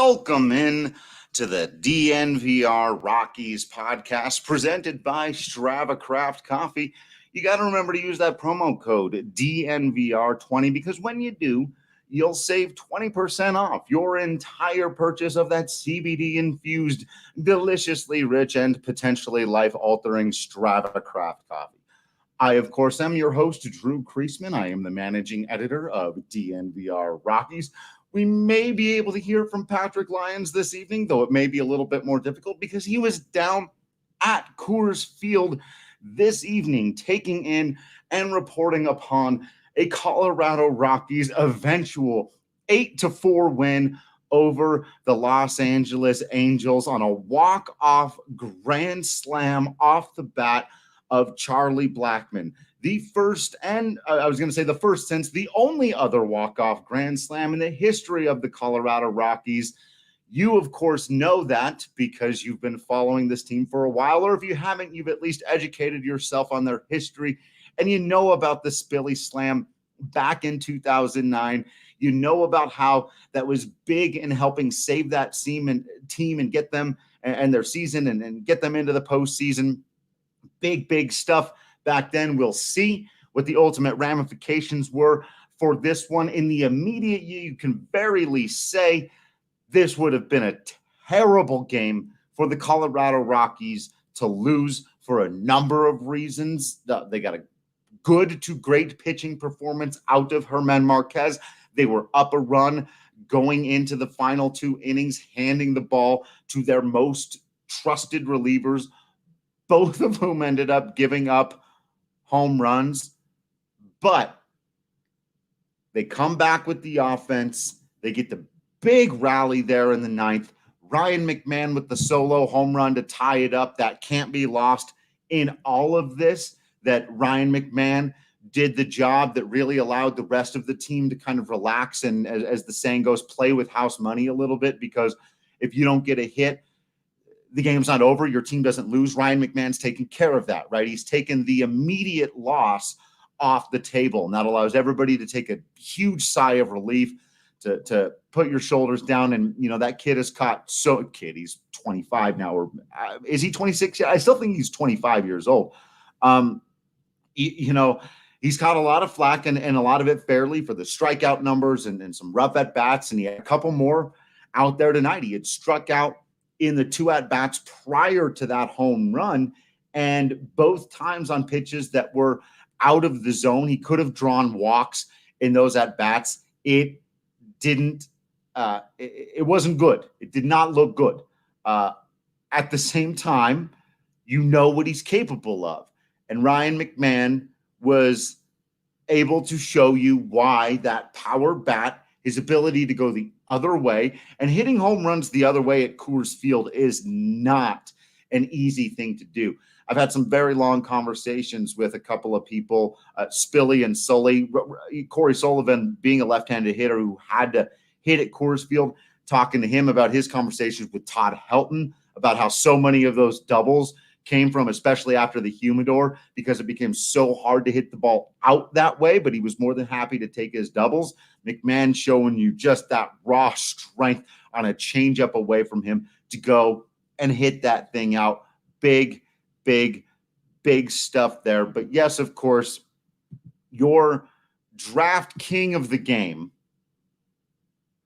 Welcome in to the DNVR Rockies podcast presented by Strava Craft Coffee. You got to remember to use that promo code DNVR20 because when you do, you'll save 20% off your entire purchase of that CBD-infused, deliciously rich, and potentially life-altering Strava Craft Coffee. I, of course, am your host, Drew Creasman. I am the managing editor of DNVR Rockies. We may be able to hear from Patrick Lyons this evening, though it may be a little bit more difficult because he was down at Coors Field this evening, taking in and reporting upon a Colorado Rockies eventual 8-4 win over the Los Angeles Angels on a walk-off grand slam off the bat of Charlie Blackmon. The first, and I was going to say the first since the only other walk-off grand slam in the history of the Colorado Rockies. You, of course, know that because you've been following this team for a while, or if you haven't, you've at least educated yourself on their history, and you know about the Spilly Slam back in 2009. You know about how that was big in helping save that team and get them and their season and get them into the postseason. Big stuff back then. We'll see what the ultimate ramifications were for this one. In the immediate, you can very least say this would have been a terrible game for the Colorado Rockies to lose for a number of reasons. They got a good to great pitching performance out of German Márquez. They were up a run going into the final two innings, handing the ball to their most trusted relievers, both of whom ended up giving up home runs. But they come back with the offense. They get the big rally there in the ninth. Ryan McMahon with the solo home run to tie it up. That can't be lost in all of this, that Ryan McMahon did the job that really allowed the rest of the team to kind of relax and, as the saying goes, play with house money a little bit, because if you don't get a hit, the game's not over. Your team doesn't lose. Ryan McMahon's taking care of that, right? He's taken the immediate loss off the table, and that allows everybody to take a huge sigh of relief, to put your shoulders down. And, you know, that kid is caught. He's 25 now, or is he 26? I still think he's 25 years old. He's caught a lot of flack and a lot of it fairly for the strikeout numbers and some rough at-bats, and he had a couple more out there tonight. He had struck out in the two at-bats prior to that home run, and both times on pitches that were out of the zone. He could have drawn walks in those at-bats. It didn't it wasn't good. It did not look good. At the same time, you know what he's capable of, and Ryan McMahon was able to show you why that power bat, his ability to go the other way, and hitting home runs the other way at Coors Field is not an easy thing to do. I've had some very long conversations with a couple of people, Spilly and Sully, Corey Sullivan being a left-handed hitter who had to hit at Coors Field, talking to him about his conversations with Todd Helton, about how so many of those doubles came from, especially after the humidor, because it became so hard to hit the ball out that way, but he was more than happy to take his doubles. McMahon showing you just that raw strength on a changeup away from him to go and hit that thing out. Big stuff there. But yes, of course, your draft king of the game,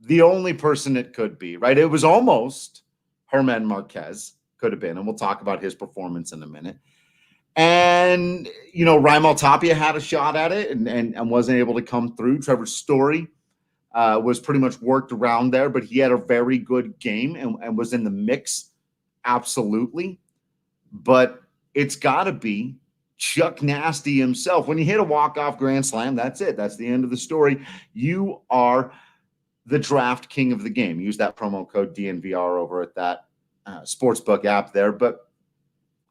the only person it could be, right? It was almost German Márquez. Could have been, and we'll talk about his performance in a minute. And, you know, Raimel Tapia had a shot at it and wasn't able to come through. Trevor Story was pretty much worked around there, but he had a very good game and was in the mix, absolutely. But it's got to be Chuck Nasty himself. When you hit a walk-off grand slam, that's it. That's the end of the story. You are the draft king of the game. Use that promo code DNVR over at that sportsbook app there, but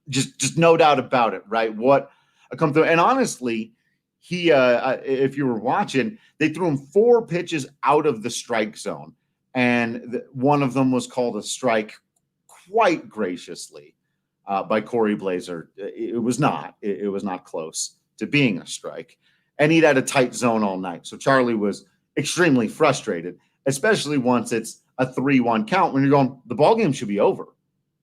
just no doubt about it, right? What a come through. And honestly, he if you were watching, they threw him 4 pitches out of the strike zone, and one of them was called a strike quite graciously by Corey Blazer. It was not close to being a strike, and he'd had a tight zone all night. So Charlie was extremely frustrated, especially once it's a 3-1 count when you're going, the ball game should be over,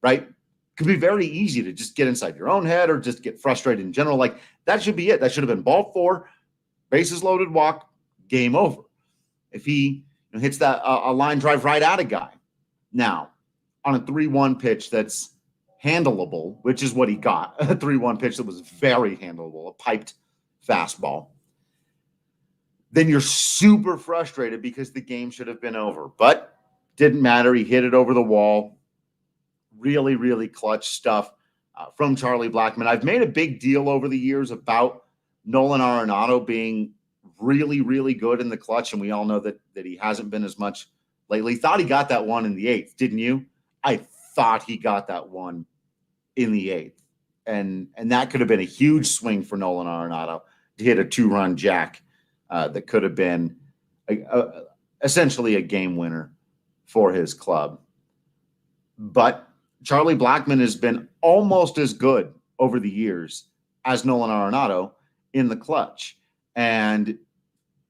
right? It could be very easy to just get inside your own head or just get frustrated in general. Like, that should be it. That should have been ball 4, bases loaded, walk, game over. If he hits that a line drive right at a guy. Now, on a 3-1 pitch that's handleable, which is what he got, a 3-1 pitch that was very handleable, a piped fastball, then you're super frustrated because the game should have been over. But didn't matter. He hit it over the wall. Really, really clutch stuff from Charlie Blackmon. I've made a big deal over the years about Nolan Arenado being really, really good in the clutch, and we all know that he hasn't been as much lately. Thought he got that one in the 8th, didn't you? I thought he got that one in the 8th, and that could have been a huge swing for Nolan Arenado to hit a 2-run jack that could have been essentially a game winner for his club. But Charlie Blackmon has been almost as good over the years as Nolan Arenado in the clutch. And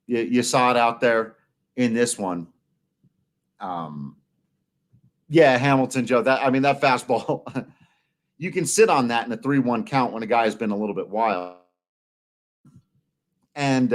you saw it out there in this one. Yeah, Hamilton, Joe, that fastball, you can sit on that in a 3-1 count when a guy has been a little bit wild. And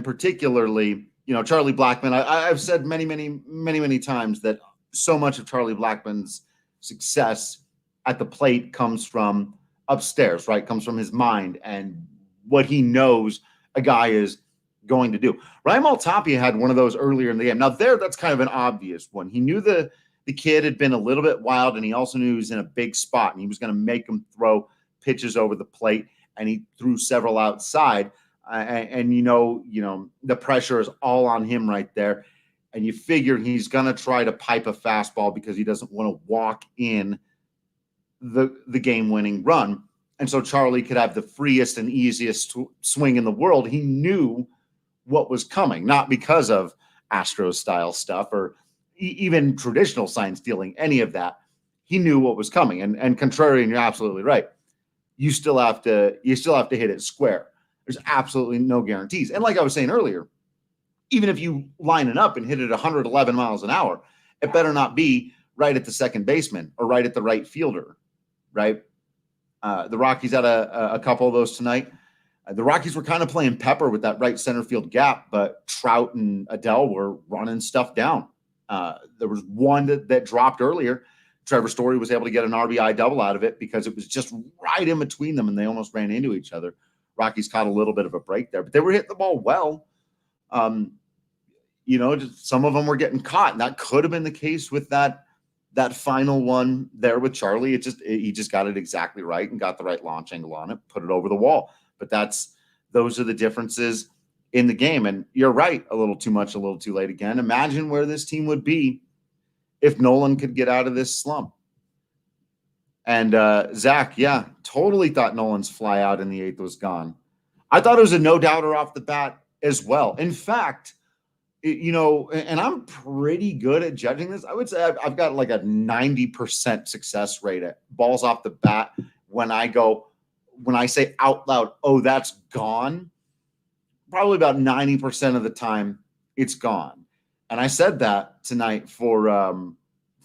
particularly, Charlie Blackmon, I've said many times that so much of Charlie Blackmon's success at the plate comes from upstairs, right? Comes from his mind and what he knows a guy is going to do. Raimel Tapia had one of those earlier in the game. Now that's kind of an obvious one. He knew the kid had been a little bit wild, and he also knew he was in a big spot, and he was going to make him throw pitches over the plate, and he threw several outside. And the pressure is all on him right there. And you figure he's going to try to pipe a fastball because he doesn't want to walk in the game-winning run. And so Charlie could have the freest and easiest swing in the world. He knew what was coming, not because of Astros-style stuff or even traditional sign stealing, any of that. He knew what was coming. And contrarian, you're absolutely right. You still have to hit it square. There's absolutely no guarantees. And like I was saying earlier, even if you line it up and hit it 111 miles an hour, it better not be right at the second baseman or right at the right fielder, right? The Rockies had a couple of those tonight. The Rockies were kind of playing pepper with that right center field gap, but Trout and Adele were running stuff down. There was one that dropped earlier. Trevor Story was able to get an RBI double out of it because it was just right in between them, and they almost ran into each other. Rockies caught a little bit of a break there, but they were hitting the ball well. Just some of them were getting caught, and that could have been the case with that final one there with Charlie. He just got it exactly right and got the right launch angle on it, put it over the wall. But those are the differences in the game. And you're right, a little too much, a little too late again. Imagine where this team would be if Nolan could get out of this slump. And Zach, yeah, totally thought Nolan's fly out in the 8th was gone. I thought it was a no-doubter off the bat as well. In fact, and I'm pretty good at judging this. I would say I've got like a 90% success rate at balls off the bat when I say out loud, oh, that's gone. Probably about 90% of the time it's gone. And I said that tonight for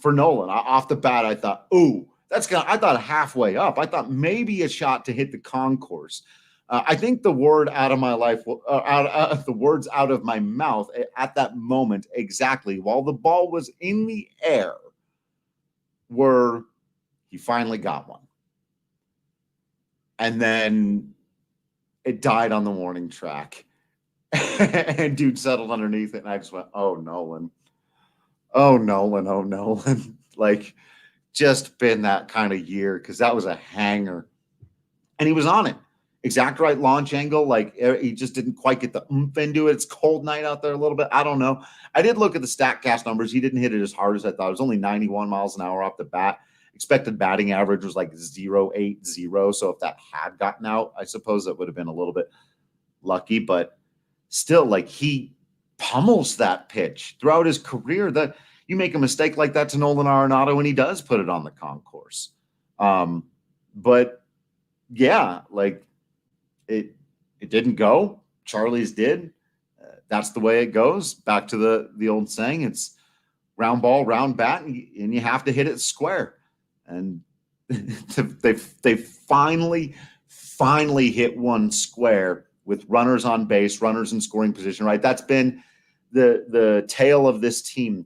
Nolan. Off the bat, I thought, ooh, I thought halfway up. I thought maybe a shot to hit the concourse. I think the word out of my life, the words out of my mouth at that moment exactly, while the ball was in the air, were he finally got one. And then it died on the warning track. And dude settled underneath it, and I just went, oh, Nolan. Oh, Nolan, oh, Nolan. Like, just been that kind of year, because that was a hanger. And he was on it. Exact right launch angle. Like, he just didn't quite get the oomph into it. It's cold night out there a little bit. I don't know. I did look at the StatCast numbers. He didn't hit it as hard as I thought. It was only 91 miles an hour off the bat. Expected batting average was like 0.80. So if that had gotten out, I suppose that would have been a little bit lucky. But still, like, he pummels that pitch throughout his career. That you make a mistake like that to Nolan Arenado, and he does put it on the concourse. But yeah, like, it didn't go. Charlie's did. That's the way it goes. Back to the old saying, it's Round ball, round bat, and you have to hit it square. And they finally hit one square with runners on base, runners in scoring position, right? That's been the tale of this team,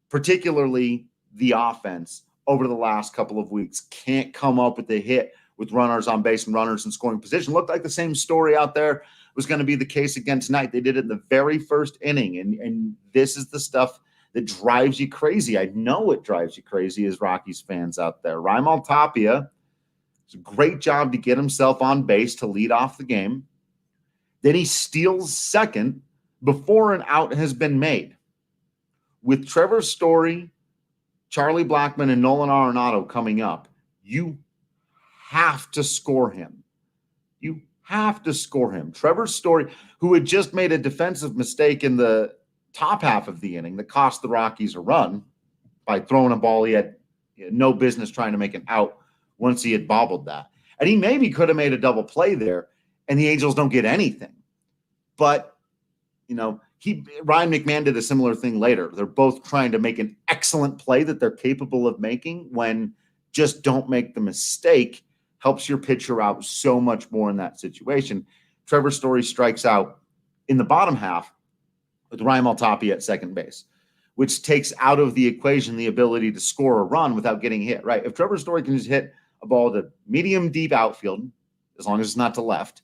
particularly the offense over the last couple of weeks. Can't come up with a hit with runners on base and runners in scoring position. Looked like the same story out there was going to be the case again tonight. They did it in the very first inning, and this is the stuff that drives you crazy. I know it drives you crazy as Rockies fans out there. Raimel Tapia does a great job to get himself on base to lead off the game. Then he steals second before an out has been made. With Trevor Story, Charlie Blackmon, and Nolan Arenado coming up, you have to score him. You have to score him. Trevor Story, who had just made a defensive mistake in the top half of the inning that cost the Rockies a run by throwing a ball he had no business trying to make an out once he had bobbled that. And he maybe could have made a double play there, and the Angels don't get anything. But, Ryan McMahon did a similar thing later. They're both trying to make an excellent play that they're capable of making when just don't make the mistake helps your pitcher out so much more in that situation. Trevor Story strikes out in the bottom half with Raimel Tapia at second base, which takes out of the equation the ability to score a run without getting hit, right? If Trevor Story can just hit a ball to medium deep outfield, as long as it's not to left,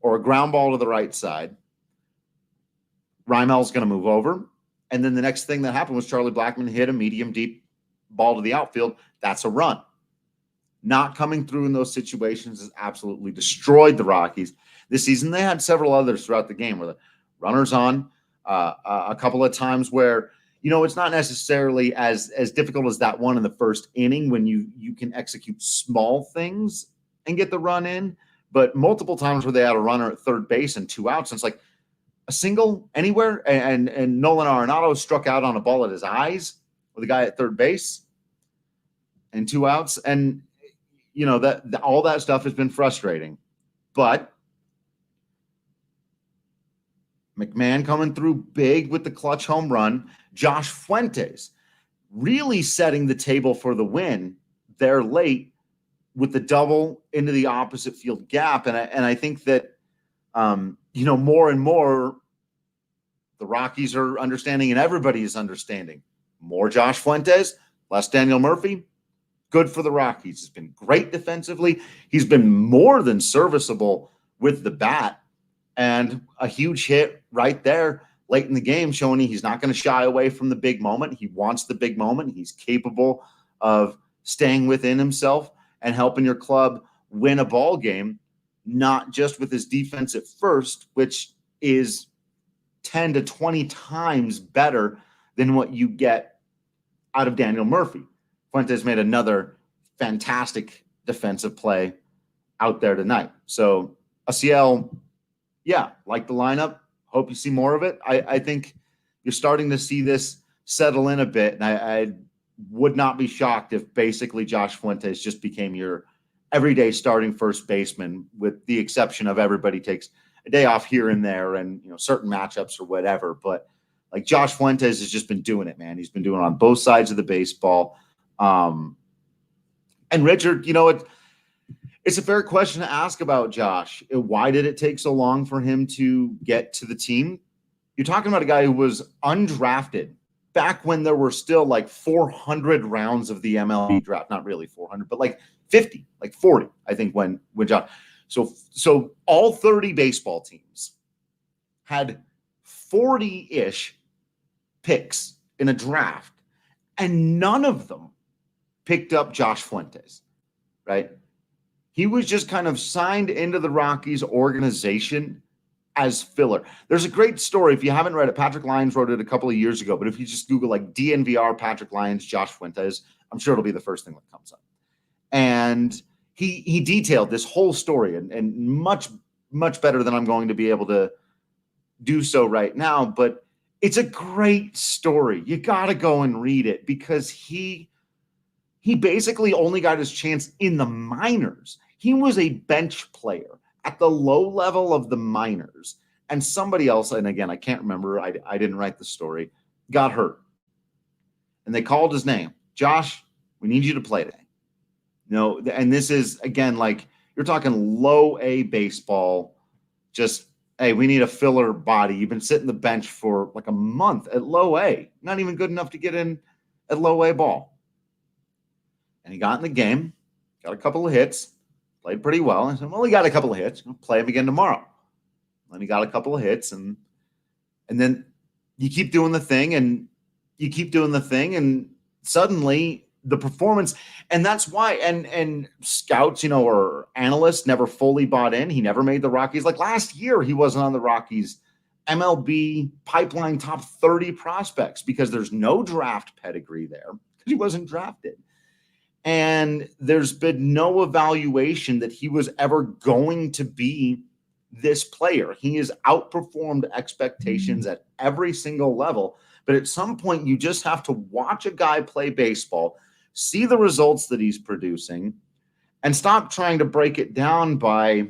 or a ground ball to the right side, Raimel's going to move over. And then the next thing that happened was Charlie Blackmon hit a medium deep ball to the outfield. That's a run. Not coming through in those situations has absolutely destroyed the Rockies this season. They had several others throughout the game where the runners on a couple of times where, it's not necessarily as difficult as that one in the first inning when you can execute small things and get the run in, but multiple times where they had a runner at third base and 2 outs. And it's like a single anywhere. And Nolan Arenado struck out on a ball at his eyes with a guy at third base and 2 outs. And, that all that stuff has been frustrating, but McMahon coming through big with the clutch home run. Josh Fuentes really setting the table for the win there late with the double into the opposite field gap. And I think that, more and more the Rockies are understanding and everybody is understanding more Josh Fuentes, less Daniel Murphy. Good for the Rockies. He's been great defensively. He's been more than serviceable with the bat, and a huge hit right there late in the game showing he's not going to shy away from the big moment. He wants the big moment. He's capable of staying within himself and helping your club win a ball game, not just with his defense at first, which is 10 to 20 times better than what you get out of Daniel Murphy. Fuentes made another fantastic defensive play out there tonight. So Asiel, like the lineup. Hope you see more of it. I think you're starting to see this settle in a bit. And I would not be shocked if basically Josh Fuentes just became your everyday starting first baseman, with the exception of everybody takes a day off here and there and, certain matchups or whatever. But like Josh Fuentes has just been doing it, man. He's been doing it on both sides of the baseball. And Richard, it's a fair question to ask about Josh. Why did it take so long for him to get to the team? You're talking about a guy who was undrafted back when there were still like 400 rounds of the MLB draft. Not really 400, but like 50, like 40, I think, when Josh. So all 30 baseball teams had 40-ish picks in a draft, and none of them picked up Josh Fuentes, right? He was just kind of signed into the Rockies organization as filler. There's a great story. If you haven't read it, Patrick Lyons wrote it a couple of years ago, but if you just Google like DNVR, Patrick Lyons, Josh Fuentes, I'm sure it'll be the first thing that comes up. And he detailed this whole story and much, much better than I'm going to be able to do so right now. But it's a great story. You got to go and read it, because he basically only got his chance in the minors. He was a bench player at the low level of the minors. And somebody else, and again, I can't remember, I didn't write the story, got hurt. and they called his name. Josh, we need you to play today. And this is, again, like you're talking low A baseball. Just, hey, we need a filler body. You've been sitting the bench for like a month at low A. Not even good enough to get in at low A ball. And he got in the game, got a couple of hits, played pretty well. I said, well, he got a couple of hits. I'll play him again tomorrow. And he got a couple of hits, and then you keep doing the thing, and suddenly the performance, and that's why, and scouts, or analysts never fully bought in. He never made the Rockies. Like last year, he wasn't on the Rockies MLB pipeline top 30 prospects because there's no draft pedigree there because he wasn't drafted. And there's been no evaluation that he was ever going to be this player. He has outperformed expectations at every single level. But at some point, you just have to watch a guy play baseball, see the results that he's producing, and stop trying to break it down by,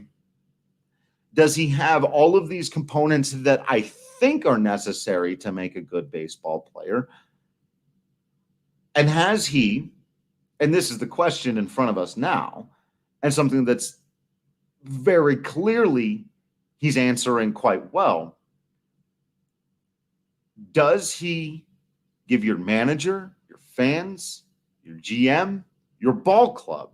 does he have all of these components that I think are necessary to make a good baseball player? And has he, and this is the question in front of us now, and something that's very clearly he's answering quite well. Does he give your manager, your fans, your GM, your ball club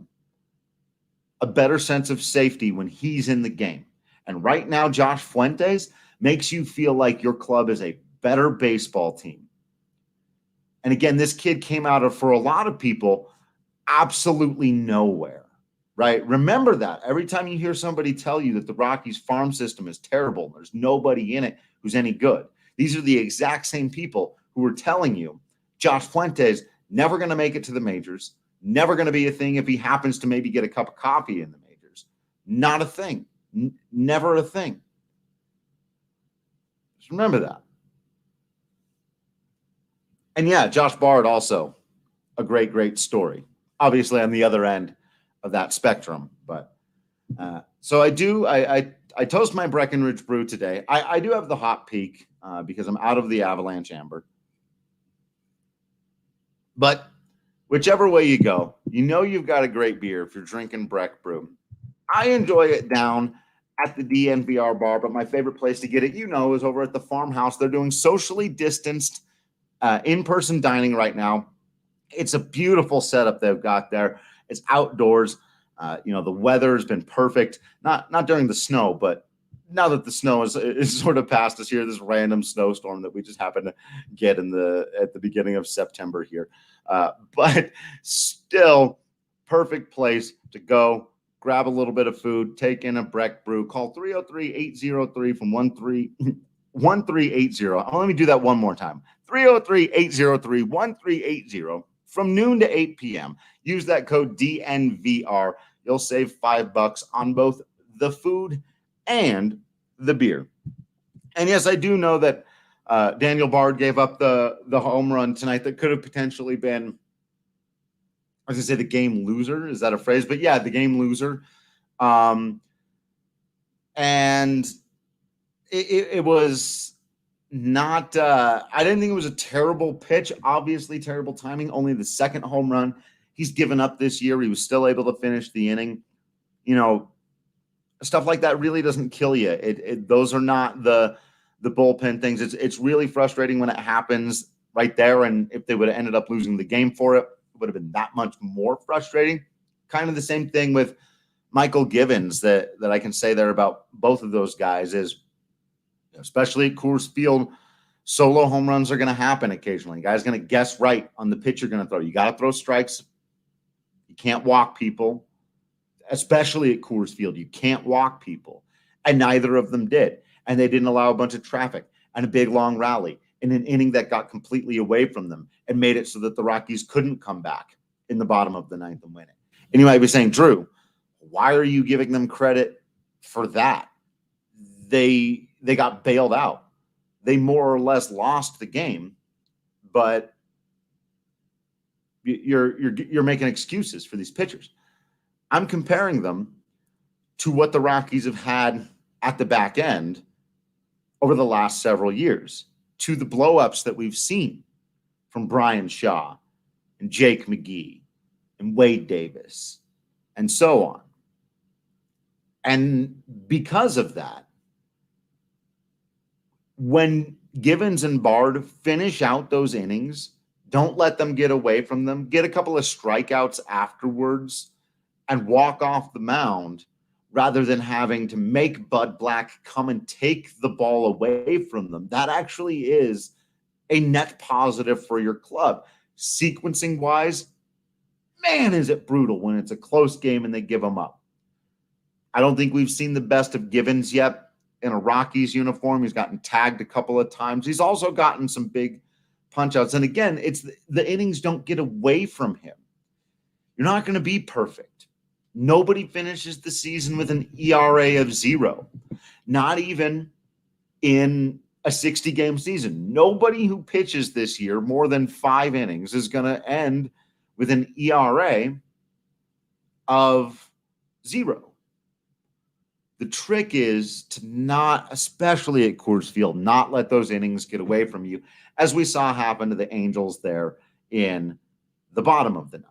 a better sense of safety when he's in the game? And right now, Josh Fuentes makes you feel like your club is a better baseball team. And again, this kid came out of, for a lot of people, absolutely nowhere, right? Remember that. Every time you hear somebody tell you that the Rockies farm system is terrible, there's nobody in it who's any good. These are the exact same people who were telling you Josh Fuentes never going to make it to the majors, never going to be a thing if he happens to maybe get a cup of coffee in the majors. Not a thing. Never a thing. Just remember that. And yeah, Josh Bard also a great, great story. Obviously on the other end of that spectrum. But so I toast my Breckenridge brew today. I do have the hot peak because I'm out of the Avalanche Amber. But whichever way you go, you've got a great beer if you're drinking Breck brew. I enjoy it down at the DNVR bar, but my favorite place to get it, is over at the farmhouse. They're doing socially distanced in-person dining right now. It's a beautiful setup they've got there. It's outdoors. The weather has been perfect. Not during the snow, but now that the snow is sort of past us here, this random snowstorm that we just happened to get at the beginning of September here. But still, perfect place to go. Grab a little bit of food, take in a Breck brew. Call 303-803 from 1380. Let me do that one more time. 303-803-1380 from noon to 8 p.m. Use that code DNVR. You'll save $5 on both the food and the beer. And yes, I do know that Daniel Bard gave up the home run tonight that could have potentially been, I was going to say the game loser. Is that a phrase? But yeah, the game loser. And it was not, I didn't think it was a terrible pitch. Obviously terrible timing. Only the second home run he's given up this year. He was still able to finish the inning. Stuff like that really doesn't kill you. Those are not the bullpen things. It's really frustrating when it happens right there. And if they would have ended up losing the game for it, it would have been that much more frustrating. Kind of the same thing with Michael Givens that I can say there about both of those guys is, especially at Coors Field, solo home runs are going to happen occasionally. Guy's going to guess right on the pitch you're going to throw. You got to throw strikes. You can't walk people, especially at Coors Field. You can't walk people. And neither of them did. And they didn't allow a bunch of traffic and a big long rally in an inning that got completely away from them and made it so that the Rockies couldn't come back in the bottom of the ninth and win it. And you might be saying, Drew, why are you giving them credit for that? They got bailed out. They more or less lost the game, but you're making excuses for these pitchers. I'm comparing them to what the Rockies have had at the back end over the last several years, to the blow-ups that we've seen. from Brian Shaw and Jake McGee and Wade Davis and so on. And because of that, when Givens and Bard finish out those innings, don't let them get away from them, get a couple of strikeouts afterwards and walk off the mound rather than having to make Bud Black come and take the ball away from them. That actually is a net positive for your club. Sequencing wise, man, is it brutal when it's a close game and they give them up. I don't think we've seen the best of Givens yet in a Rockies uniform. He's gotten tagged a couple of times. He's also gotten some big punch-outs. And again, it's the innings don't get away from him. You're not going to be perfect. Nobody finishes the season with an ERA of 0, not even in a 60-game season. Nobody who pitches this year more than 5 innings is going to end with an ERA of 0. The trick is to not, especially at Coors Field, not let those innings get away from you, as we saw happen to the Angels there in the bottom of the 9th.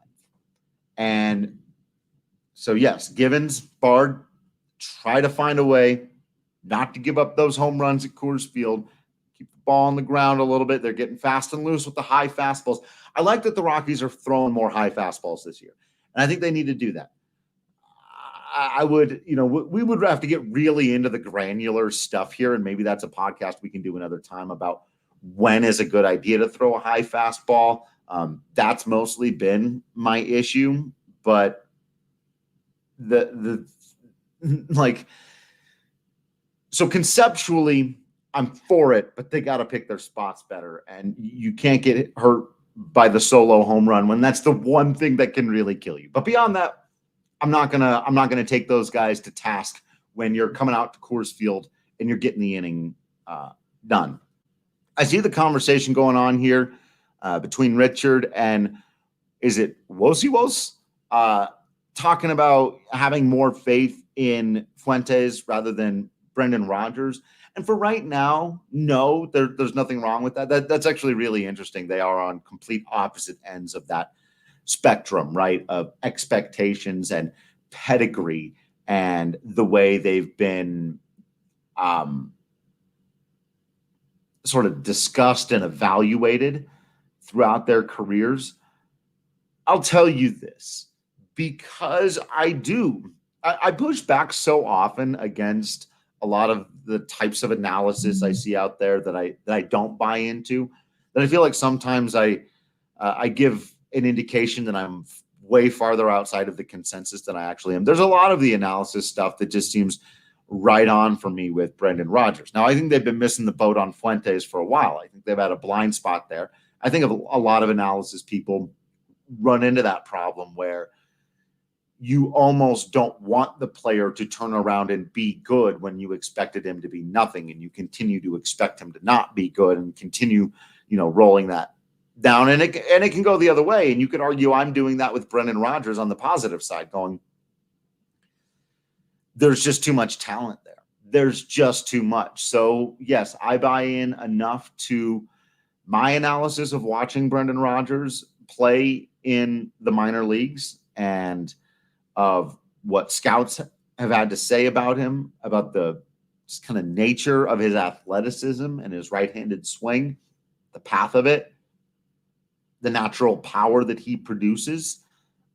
And so, yes, Givens, Bard, try to find a way not to give up those home runs at Coors Field. Keep the ball on the ground a little bit. They're getting fast and loose with the high fastballs. I like that the Rockies are throwing more high fastballs this year, and I think they need to do that. I would, we would have to get really into the granular stuff here, and maybe that's a podcast we can do another time about when is a good idea to throw a high fastball. That's mostly been my issue, but so conceptually, I'm for it, but they got to pick their spots better, and you can't get hurt by the solo home run when that's the one thing that can really kill you. But beyond that, I'm not gonna take those guys to task when you're coming out to Coors Field and you're getting the inning done. I see the conversation going on here between Richard and is it Wosiwos talking about having more faith in Fuentes rather than Brendan Rodgers. And for right now, no, there's nothing wrong with that. That's actually really interesting. They are on complete opposite ends of that spectrum, right, of expectations and pedigree and the way they've been sort of discussed and evaluated throughout their careers. I'll tell you this, because I push back so often against a lot of the types of analysis I see out there that I don't buy into, that I feel like sometimes I give an indication that I'm way farther outside of the consensus than I actually am. There's a lot of the analysis stuff that just seems right on for me with Brendan Rodgers. Now, I think they've been missing the boat on Fuentes for a while. I think they've had a blind spot there. I think a lot of analysis people run into that problem where you almost don't want the player to turn around and be good when you expected him to be nothing, and you continue to expect him to not be good and continue, rolling that down, and it can go the other way. And you could argue I'm doing that with Brendan Rodgers on the positive side, going, there's just too much talent there. There's just too much. So yes, I buy in enough to my analysis of watching Brendan Rodgers play in the minor leagues and of what scouts have had to say about him, about the just kind of nature of his athleticism and his right-handed swing, the path of it, the natural power that he produces.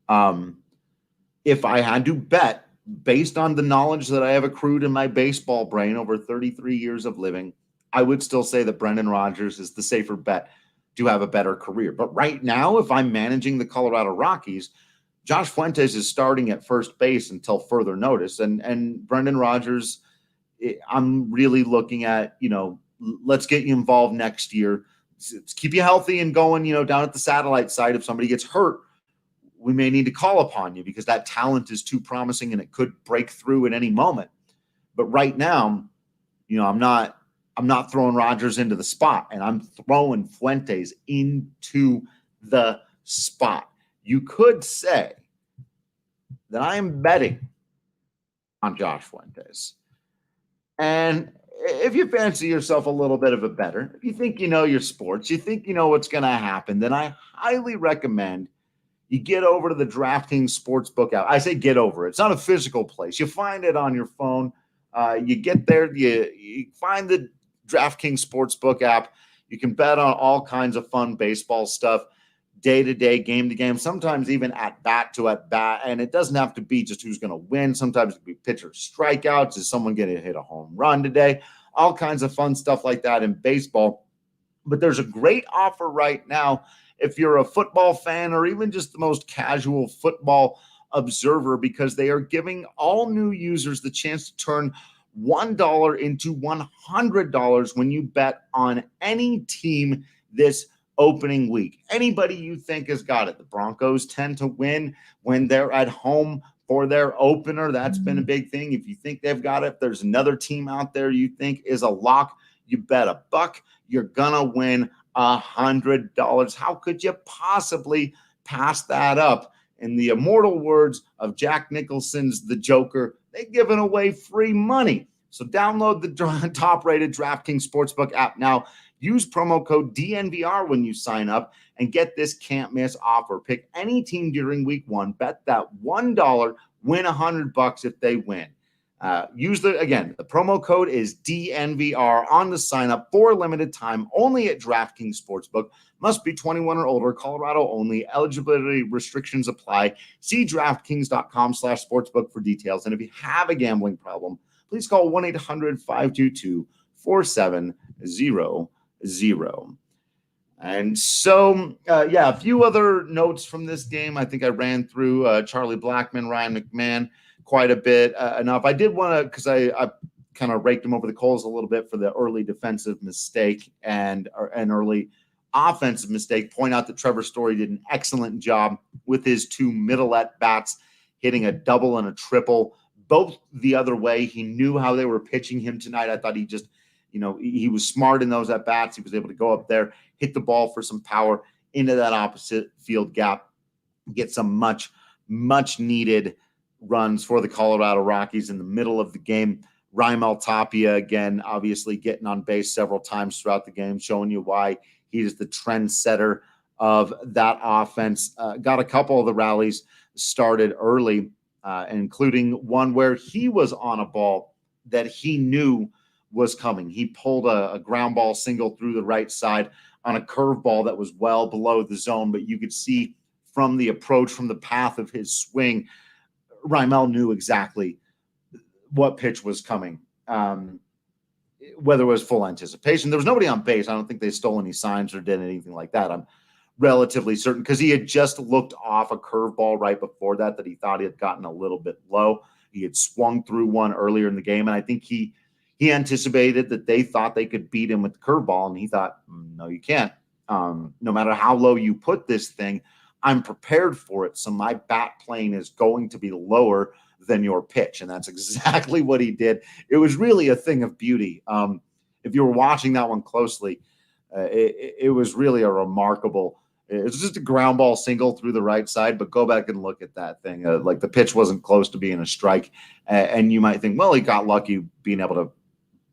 If I had to bet, based on the knowledge that I have accrued in my baseball brain over 33 years of living, I would still say that Brendan Rodgers is the safer bet to have a better career. But right now, if I'm managing the Colorado Rockies, Josh Fuentes is starting at first base until further notice. And Brendan Rodgers, I'm really looking at, let's get you involved next year. Let's keep you healthy and going, down at the satellite site. If somebody gets hurt, we may need to call upon you because that talent is too promising and it could break through at any moment. But right now, I'm not throwing Rodgers into the spot, and I'm throwing Fuentes into the spot. You could say that I am betting on Josh Fuentes. And if you fancy yourself a little bit of a better, if you think you know your sports, you think you know what's going to happen, then I highly recommend you get over to the DraftKings Sportsbook app. I say get over it. It's not a physical place. You find it on your phone. You get there, you find the DraftKings Sportsbook app. You can bet on all kinds of fun baseball stuff, day to day, game to game, sometimes even at bat to at bat. And it doesn't have to be just who's going to win. Sometimes it could be pitcher strikeouts. Is someone going to hit a home run today? All kinds of fun stuff like that in baseball. But there's a great offer right now if you're a football fan or even just the most casual football observer, because they are giving all new users the chance to turn $1 into $100 when you bet on any team this opening week. Anybody you think has got it. The Broncos tend to win when they're at home for their opener. That's been a big thing. If you think they've got it, if there's another team out there you think is a lock, you bet a buck, you're gonna win $100. How could you possibly pass that up? In the immortal words of Jack Nicholson's The Joker, they're giving away free money. So download the top-rated DraftKings Sportsbook app now. Use promo code DNVR when you sign up and get this can't-miss offer. Pick any team during week one. Bet that $1, win $100 if they win. The promo code is DNVR on the sign up for a limited time only at DraftKings Sportsbook. Must be 21 or older, Colorado only. Eligibility restrictions apply. See DraftKings.com/sportsbook for details. And if you have a gambling problem, please call 1-800-522-4700. And so, a few other notes from this game. I think I ran through Charlie Blackmon, Ryan McMahon quite a bit enough. I did want to, because I kind of raked him over the coals a little bit for the early defensive mistake and an early offensive mistake, point out that Trevor Story did an excellent job with his two middle at-bats, hitting a double and a triple, both the other way. He knew how they were pitching him tonight. I thought he just, he was smart in those at-bats. He was able to go up there, hit the ball for some power into that opposite field gap, get some much needed runs for the Colorado Rockies in the middle of the game. Raimel Tapia, again, obviously getting on base several times throughout the game, showing you why he is the trendsetter of that offense. Got a couple of the rallies started early, including one where he was on a ball that he knew was coming. He pulled a ground ball single through the right side on a curveball that was well below the zone, but you could see from the approach, from the path of his swing, Raimel knew exactly what pitch was coming, whether it was full anticipation. There was nobody on base. I don't think they stole any signs or did anything like that. I'm relatively certain because he had just looked off a curveball right before that he thought he had gotten a little bit low. He had swung through one earlier in the game, and I think he anticipated that they thought they could beat him with the curveball, and he thought, no, you can't. No matter how low you put this thing, I'm prepared for it, so my bat plane is going to be lower than your pitch, and that's exactly what he did. It was really a thing of beauty. If you were watching that one closely, it was really a remarkable. It was just a ground ball single through the right side, but go back and look at that thing. Like the pitch wasn't close to being a strike, and you might think, well, he got lucky being able to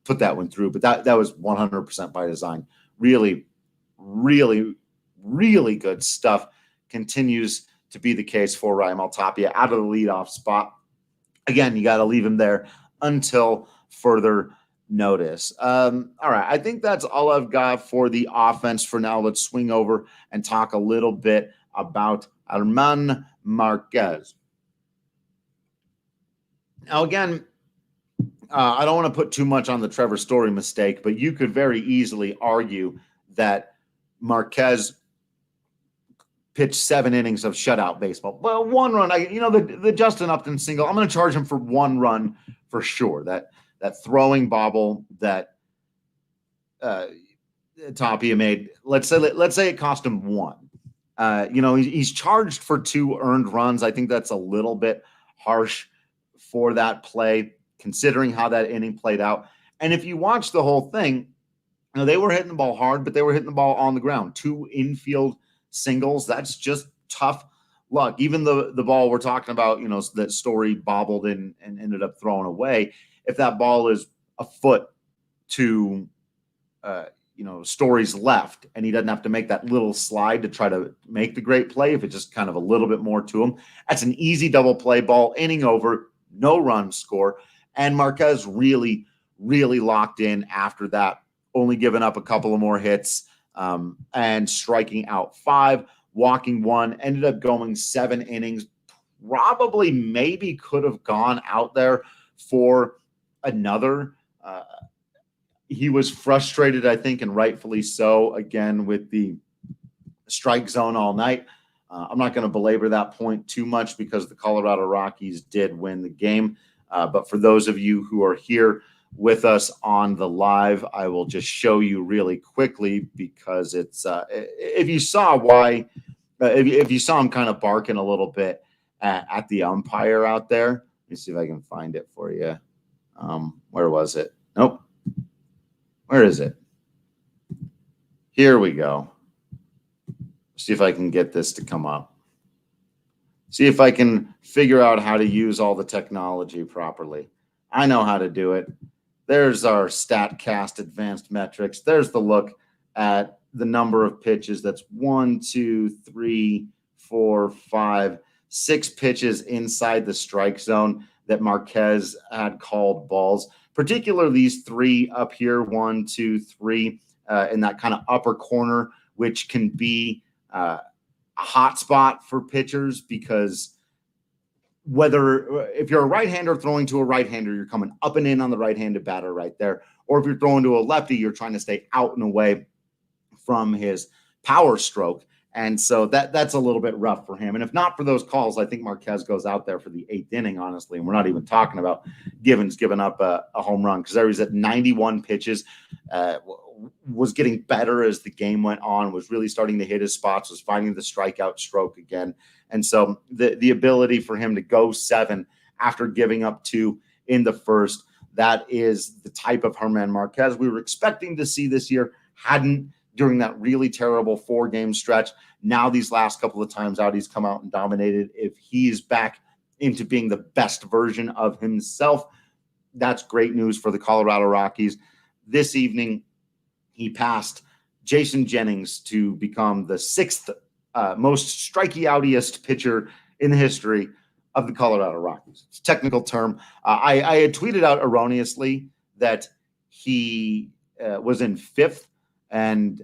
put that one through, but that was 100% by design. Really, really, really good stuff. Continues to be the case for Raimel Tapia out of the leadoff spot. Again, you got to leave him there until further notice. All right, I think that's all I've got for the offense for now. Let's swing over and talk a little bit about German Márquez. Now, again, I don't want to put too much on the Trevor Story mistake, but you could very easily argue that Márquez pitched 7 innings of shutout baseball. Well, 1 run, the Justin Upton single, I'm going to charge him for 1 run for sure. That throwing bobble that Tapia made, let's say it cost him 1. He's charged for 2 earned runs. I think that's a little bit harsh for that play, considering how that inning played out. And if you watch the whole thing, they were hitting the ball hard, but they were hitting the ball on the ground. 2 infield singles, that's just tough luck. Even the ball we're talking about, that Story bobbled and ended up throwing away, if that ball is a foot to Story's left, and he doesn't have to make that little slide to try to make the great play. If it's just kind of a little bit more to him, that's an easy double play ball, inning over, no run score. And Márquez really, really locked in after that, only giving up a couple of more hits and striking out 5, walking 1, ended up going 7 innings. Probably maybe could have gone out there for another. He was frustrated, I think, and rightfully so, again, with the strike zone all night. I'm not going to belabor that point too much because the Colorado Rockies did win the game. But for those of you who are here with us on the live, I will just show you really quickly because it's if you saw why, if you saw him kind of barking a little bit at the umpire out there. Let me see if I can find it for you. Where was it? Nope. Where is it? Here we go. See if I can get this to come up. See if I can figure out how to use all the technology properly. I know how to do it. There's our StatCast advanced metrics. There's the look at the number of pitches. That's 1, 2, 3, 4, 5, 6 pitches inside the strike zone that Márquez had called balls, particularly these 3 up here, 1, 2, 3, in that kind of upper corner, which can be a hot spot for pitchers because if you're a right-hander throwing to a right-hander, you're coming up and in on the right-handed batter right there. Or if you're throwing to a lefty, you're trying to stay out and away from his power stroke. And so that's a little bit rough for him. And if not for those calls, I think Márquez goes out there for the 8th inning, honestly. And we're not even talking about Givens giving up a home run because there was at 91 pitches, was getting better as the game went on, was really starting to hit his spots, was finding the strikeout stroke again. And so the ability for him to go 7 after giving up 2 in the first, that is the type of German Márquez we were expecting to see this year, hadn't during that really terrible 4-game stretch. Now these last couple of times out, he's come out and dominated. If he's back into being the best version of himself, that's great news for the Colorado Rockies. This evening, he passed Jason Jennings to become the 6th most strikeoutiest pitcher in the history of the Colorado Rockies. It's a technical term. I had tweeted out erroneously that he was in 5th, and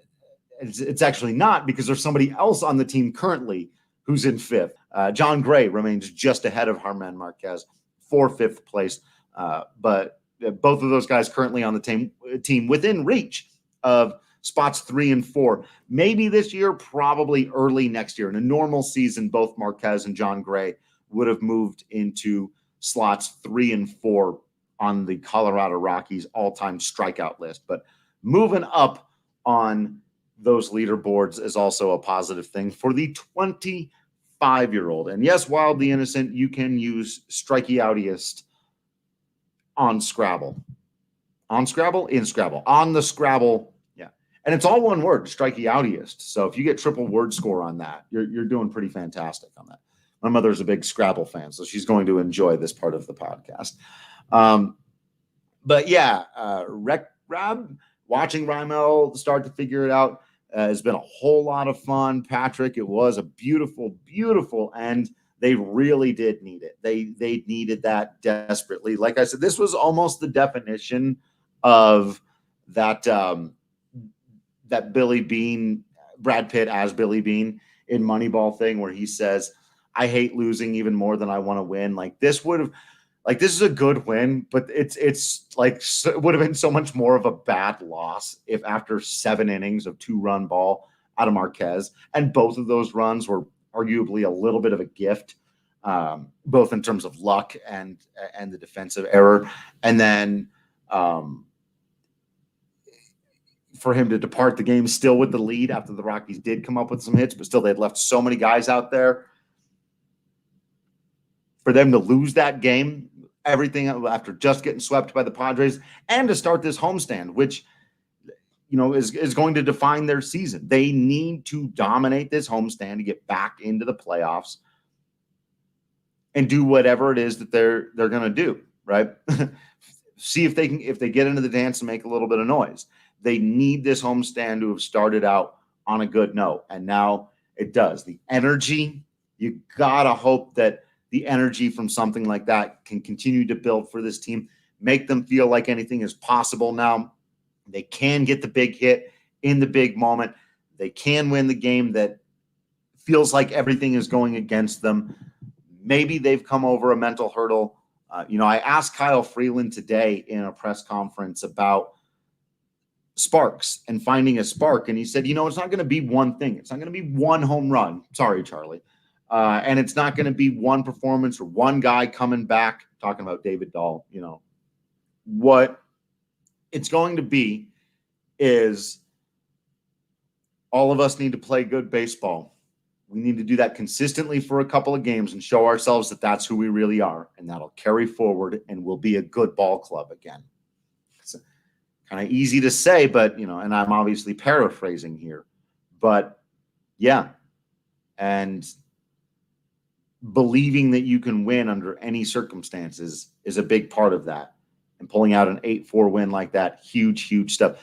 it's actually not because there's somebody else on the team currently who's in 5th. John Gray remains just ahead of German Márquez for 5th place. But both of those guys currently on the team within reach of spots 3 and 4. Maybe this year, probably early next year. In a normal season, both Márquez and John Gray would have moved into slots 3 and 4 on the Colorado Rockies all-time strikeout list. But moving up on those leaderboards is also a positive thing for the 25-year-old. And yes, wildly innocent, you can use strikeoutiest on Scrabble. On Scrabble? In Scrabble. On the Scrabble. Yeah. And it's all one word, strikeoutiest. So if you get triple word score on that, you're doing pretty fantastic on that. My mother's a big Scrabble fan, so she's going to enjoy this part of the podcast. But yeah, Rab, watching Rymel start to figure it out has been a whole lot of fun. Patrick, it was a beautiful, beautiful end. They really did need it. They needed that desperately. Like I said, this was almost the definition of that that Billy Beane, Brad Pitt as Billy Beane in Moneyball thing, where he says, "I hate losing even more than I want to win." Like this is a good win, but it's like it would have been so much more of a bad loss if after 7 innings of 2-run ball out of Márquez, and both of those runs were arguably a little bit of a gift, both in terms of luck and the defensive error, and then for him to depart the game still with the lead after the Rockies did come up with some hits, but still they'd left so many guys out there. For them to lose that game, everything after just getting swept by the Padres, and to start this homestand, which is going to define their season. They need to dominate this homestand to get back into the playoffs and do whatever it is that they're going to do, right? see if they get into the dance and make a little bit of noise. They need this homestand to have started out on a good note, and now it does. The energy, you gotta hope that the energy from something like that can continue to build for this team, make them feel like anything is possible now. They can get the big hit in the big moment. They can win the game that feels like everything is going against them. Maybe they've come over a mental hurdle. I asked Kyle Freeland today in a press conference about sparks and finding a spark. And he said, it's not going to be one thing. It's not going to be one home run. Sorry, Charlie. And it's not going to be one performance or one guy coming back, talking about David Dahl. What it's going to be is all of us need to play good baseball. We need to do that consistently for a couple of games and show ourselves that that's who we really are. And that'll carry forward and we'll be a good ball club again. It's kind of easy to say, but, and I'm obviously paraphrasing here, but yeah. And believing that you can win under any circumstances is a big part of that. And pulling out an 8-4 win like that, huge, huge stuff.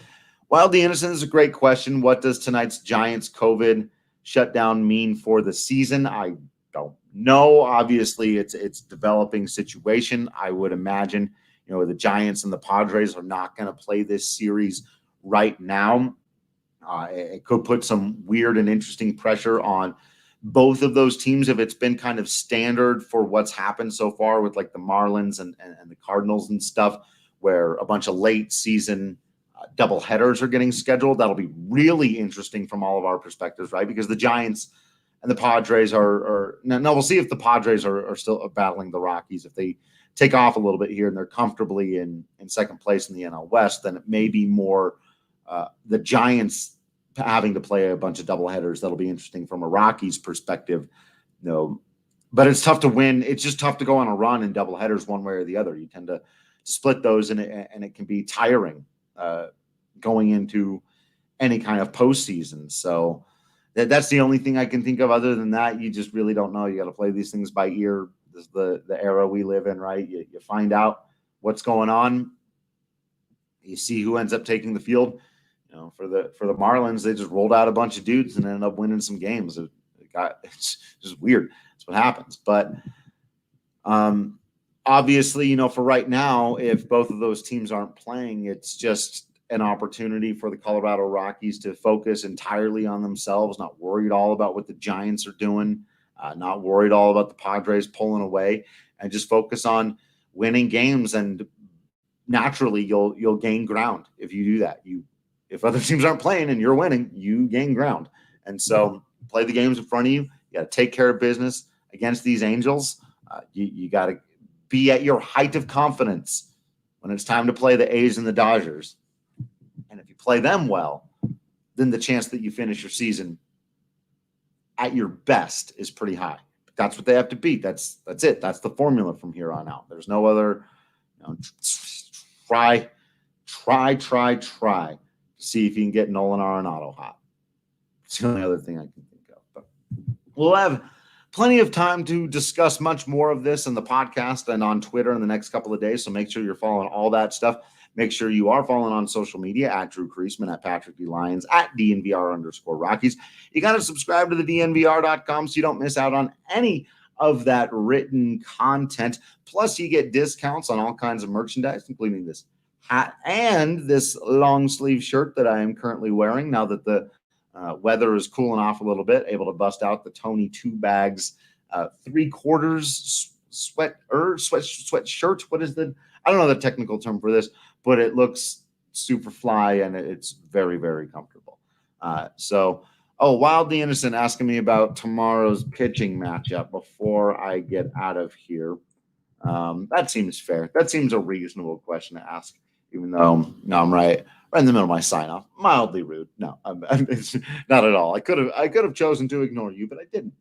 Wild the Innocent is a great question. What does tonight's Giants COVID shutdown mean for the season? I don't know. Obviously, it's developing situation. I would imagine, the Giants and the Padres are not going to play this series right now. It could put some weird and interesting pressure on both of those teams if it's been kind of standard for what's happened so far with like the Marlins and the Cardinals and stuff, where a bunch of late season double headers are getting scheduled. That'll be really interesting from all of our perspectives, right? Because the Giants and the Padres are now we'll see if the Padres are still battling the Rockies. If they take off a little bit here and they're comfortably in second place in the NL West, then it may be more the Giants having to play a bunch of doubleheaders. That'll be interesting from a Rockies perspective. But it's tough to win. It's just tough to go on a run in doubleheaders one way or the other. You tend to split those, and it can be tiring going into any kind of postseason. So that's the only thing I can think of. Other than that, you just really don't know. You got to play these things by ear. This is the era we live in, right? You find out what's going on. You see who ends up taking the field. For the Marlins, they just rolled out a bunch of dudes and ended up winning some games. It's just weird. That's what happens. But obviously, for right now, if both of those teams aren't playing, it's just an opportunity for the Colorado Rockies to focus entirely on themselves, not worried all about what the Giants are doing, not worried all about the Padres pulling away, and just focus on winning games. And naturally, you'll gain ground if you do that. If other teams aren't playing and you're winning, you gain ground. And so play the games in front of you. You got to take care of business against these Angels. You got to be at your height of confidence when it's time to play the A's and the Dodgers. And if you play them well, then the chance that you finish your season at your best is pretty high. But that's what they have to beat. That's it. That's the formula from here on out. There's no other, try to see if you can get Nolan Arenado hot. It's the only other thing I can think of. But we'll have plenty of time to discuss much more of this in the podcast and on Twitter in the next couple of days. So make sure you're following all that stuff. Make sure you are following on social media at Drew Creasman, at Patrick D. Lyons, at DNVR_Rockies. You got to subscribe to the DNVR.com so you don't miss out on any of that written content. Plus, you get discounts on all kinds of merchandise, including this hat and this long sleeve shirt that I am currently wearing now that the weather is cooling off a little bit. Able to bust out the Tony 2 bags 3/4 sweat shirt. What is I don't know the technical term for this, but it looks super fly and it's very, very comfortable. Wild the Innocent asking me about tomorrow's pitching matchup before I get out of here. That seems fair. That seems a reasonable question to ask, even though I'm right in the middle of my sign off. Mildly rude. No, it's not at all. I could have chosen to ignore you, but I didn't.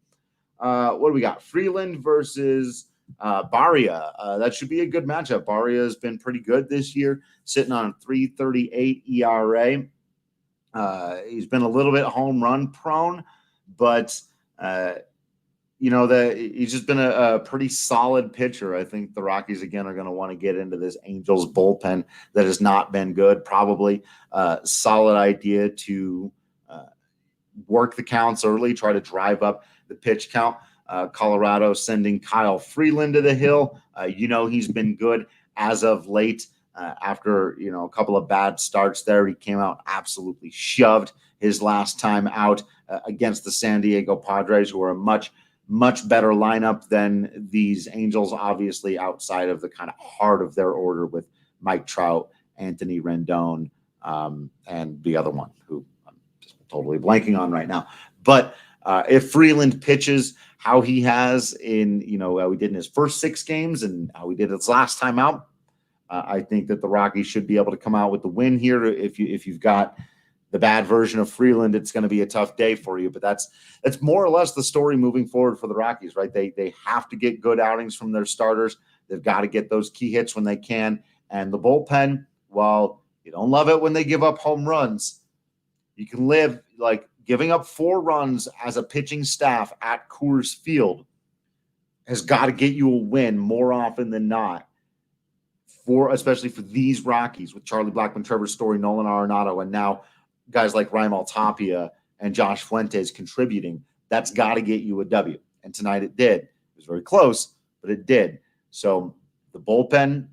What do we got? Freeland versus Barria. That should be a good matchup. Barria has been pretty good this year, sitting on a 3.38 ERA. He's been a little bit home run prone, but he's just been a pretty solid pitcher. I think the Rockies, again, are going to want to get into this Angels bullpen that has not been good. Probably solid idea to work the counts early, try to drive up the pitch count. Colorado sending Kyle Freeland to the hill. He's been good as of late. After a couple of bad starts there, he came out absolutely shoved his last time out against the San Diego Padres, who are a much better lineup than these Angels, obviously outside of the kind of heart of their order with Mike Trout, Anthony Rendon, and the other one who I'm just totally blanking on right now. But if Freeland pitches how he has in, how he did in his first 6 games and how he did his last time out, I think that the Rockies should be able to come out with the win here. If you've got the bad version of Freeland, it's going to be a tough day for you. But that's more or less the story moving forward for the Rockies, right? They have to get good outings from their starters. They've got to get those key hits when they can. And the bullpen, while you don't love it when they give up home runs, you can live like giving up 4 runs as a pitching staff at Coors Field has got to get you a win more often than not. Especially for these Rockies with Charlie Blackmon, Trevor Story, Nolan Arenado, and now guys like Raimel Tapia and Josh Fuentes contributing. That's got to get you a W. And tonight it did. It was very close, but it did. So the bullpen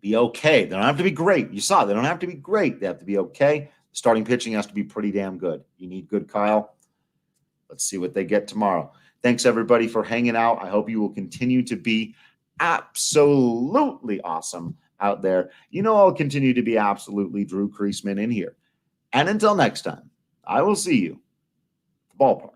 be okay. They don't have to be great. You saw they don't have to be great. They have to be okay. The starting pitching has to be pretty damn good. You need good Kyle. Let's see what they get tomorrow. Thanks, everybody, for hanging out. I hope you will continue to be absolutely awesome out there. I'll continue to be absolutely Drew Creasman in here. And until next time, I will see you at the ballpark.